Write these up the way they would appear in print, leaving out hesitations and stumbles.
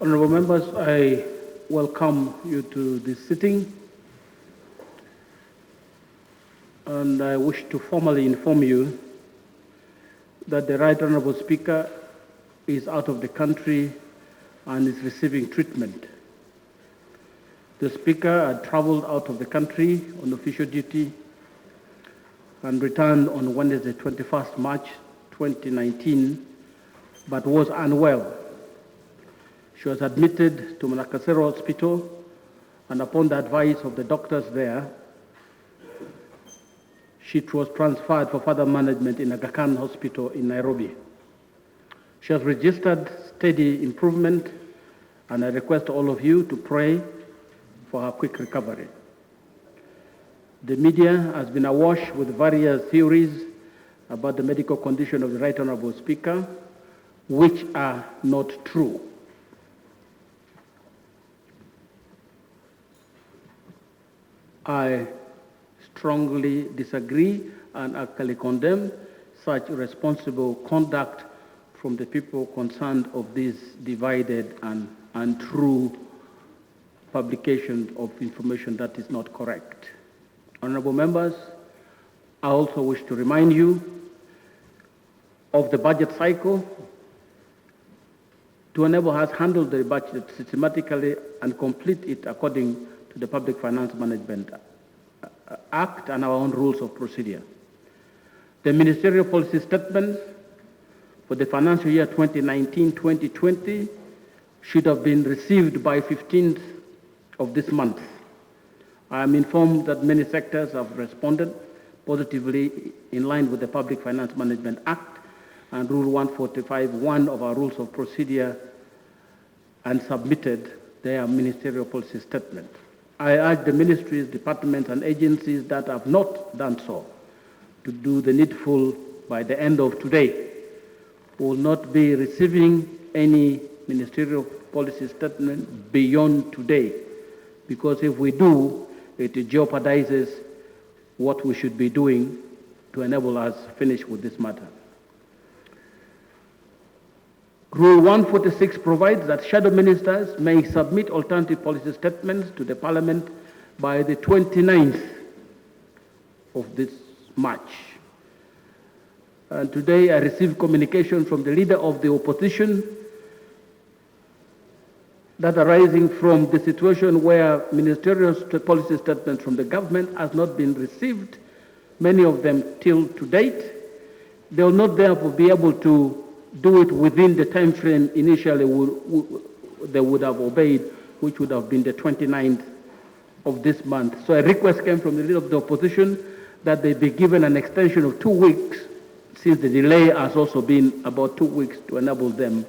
Honorable members, I welcome you to this sitting, and I wish to formally inform you that the Right Honorable Speaker is out of the country and is receiving treatment. The Speaker had traveled out of the country on official duty and returned on Wednesday, 21st March 2019, but was unwell. She was admitted to Manakasero Hospital, and upon the advice of the doctors there, she was transferred for further management in Aga Khan Hospital in Nairobi. She has registered steady improvement, and I request all of you to pray for her quick recovery. The media has been awash with various theories about the medical condition of the Right Honorable Speaker, which are not true. I strongly disagree and actually condemn such irresponsible conduct from the people concerned of this divided and untrue publication of information that is not correct. Honorable members, I also wish to remind you of the budget cycle to enable us to handle the budget systematically and complete it according to the Public Finance Management Act and our own rules of procedure. The ministerial policy statements for the financial year 2019-2020 should have been received by 15th of this month. I am informed that many sectors have responded positively in line with the Public Finance Management Act and Rule 145(1) of our rules of procedure and submitted their ministerial policy statement. I urge the ministries, departments, and agencies that have not done so to do the needful by the end of today. We will not be receiving any ministerial policy statement beyond today, because if we do, it jeopardizes what we should be doing to enable us to finish with this matter. Rule 146 provides that shadow ministers may submit alternative policy statements to the Parliament by the 29th of this March. And today I received communication from the leader of the opposition that arising from the situation where ministerial policy statements from the government has not been received, many of them till to date. They will not therefore be able to do it within the time frame initially they would have obeyed, which would have been the 29th of this month. So a request came from the leader of the opposition that they be given an extension of 2 weeks, since the delay has also been about 2 weeks, to enable them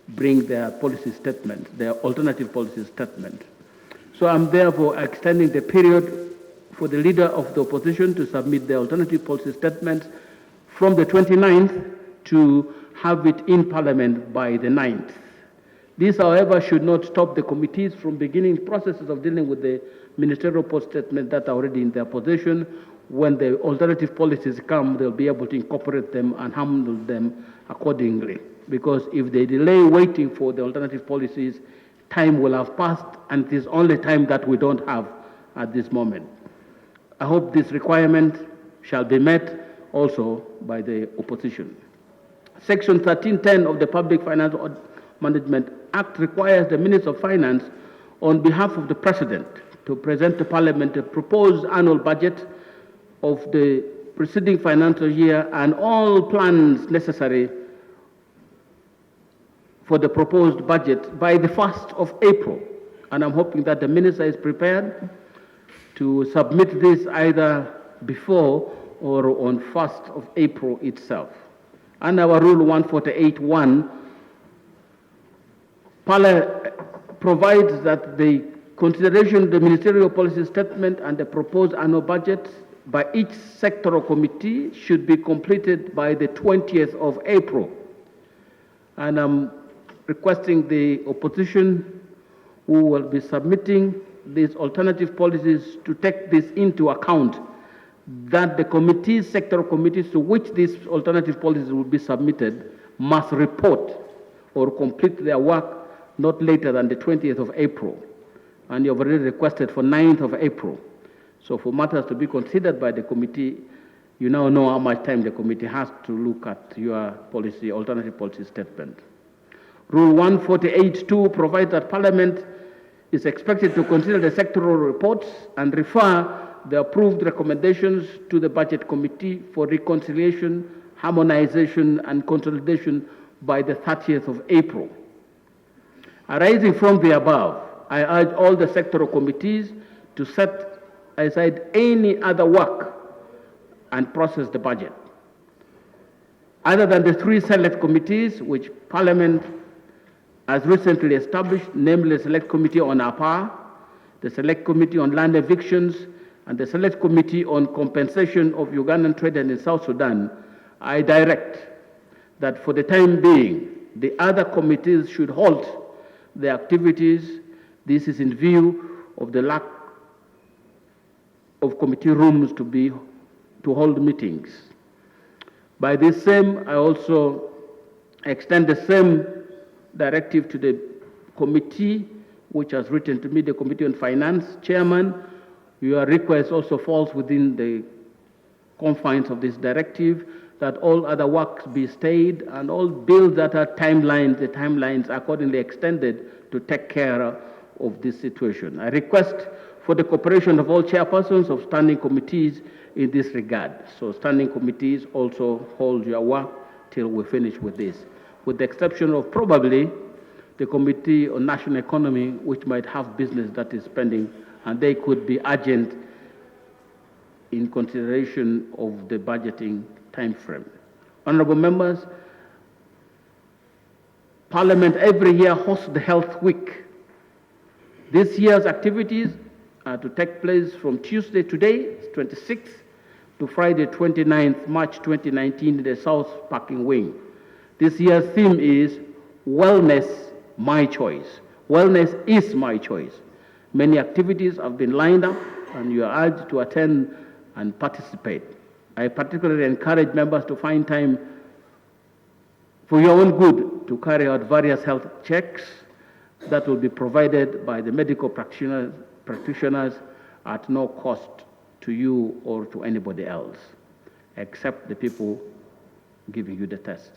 bring their policy statement, their alternative policy statement. So I'm therefore extending the period for the leader of the opposition to submit their alternative policy statement from the 29th to have it in Parliament by the 9th. This, however, should not stop the committees from beginning processes of dealing with the ministerial policy statement that are already in their possession. When the alternative policies come, they'll be able to incorporate them and handle them accordingly. Because if they delay waiting for the alternative policies, time will have passed, and it is only time that we don't have at this moment. I hope this requirement shall be met also by the opposition. Section 1310 of the Public Finance Management Act requires the Minister of Finance, on behalf of the President, to present to Parliament a proposed annual budget of the preceding financial year and all plans necessary for the proposed budget by the 1st of April. And I'm hoping that the Minister is prepared to submit this either before or on 1st of April itself. And our Rule 148(1) provides that the consideration of the ministerial policy statement and the proposed annual budget by each sectoral committee should be completed by the 20th of April. And I'm requesting the opposition, who will be submitting these alternative policies, to take this into account, that the committees, sectoral committees to which these alternative policies will be submitted, must report or complete their work not later than the 20th of April. And you have already requested for 9th of April. So for matters to be considered by the committee, you now know how much time the committee has to look at your policy, alternative policy statement. Rule 148.2 provides that Parliament is expected to consider the sectoral reports and refer the approved recommendations to the Budget Committee for reconciliation, harmonization, and consolidation by the 30th of April. Arising from the above, I urge all the sectoral committees to set aside any other work and process the budget. Other than the 3 select committees which Parliament has recently established, namely the Select Committee on APA, the Select Committee on Land Evictions, and the Select Committee on Compensation of Ugandan Traders in South Sudan, I direct that for the time being, the other committees should halt their activities. This is in view of the lack of committee rooms to hold meetings. By this same, I also extend the same directive to the committee which has written to me, the Committee on Finance. Chairman, your request also falls within the confines of this directive, that all other works be stayed and all bills that are timelines, the timelines accordingly extended to take care of this situation. I request for the cooperation of all chairpersons of standing committees in this regard. So standing committees also hold your work till we finish with this, with the exception of probably the Committee on National Economy, which might have business that is pending, and they could be urgent in consideration of the budgeting time frame. Honorable members, Parliament every year hosts the Health Week. This year's activities are to take place from Tuesday today, 26th, to Friday, 29th March 2019 in the South Parking Wing. This year's theme is Wellness, My Choice. Wellness is my choice. Many activities have been lined up and you are urged to attend and participate. I particularly encourage members to find time for your own good to carry out various health checks that will be provided by the medical practitioners at no cost to you or to anybody else, except the people giving you the test.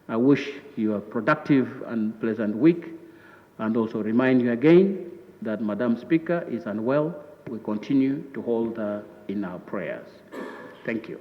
I wish you a productive and pleasant week, and also remind you again that Madam Speaker is unwell. We continue to hold her in our prayers. Thank you.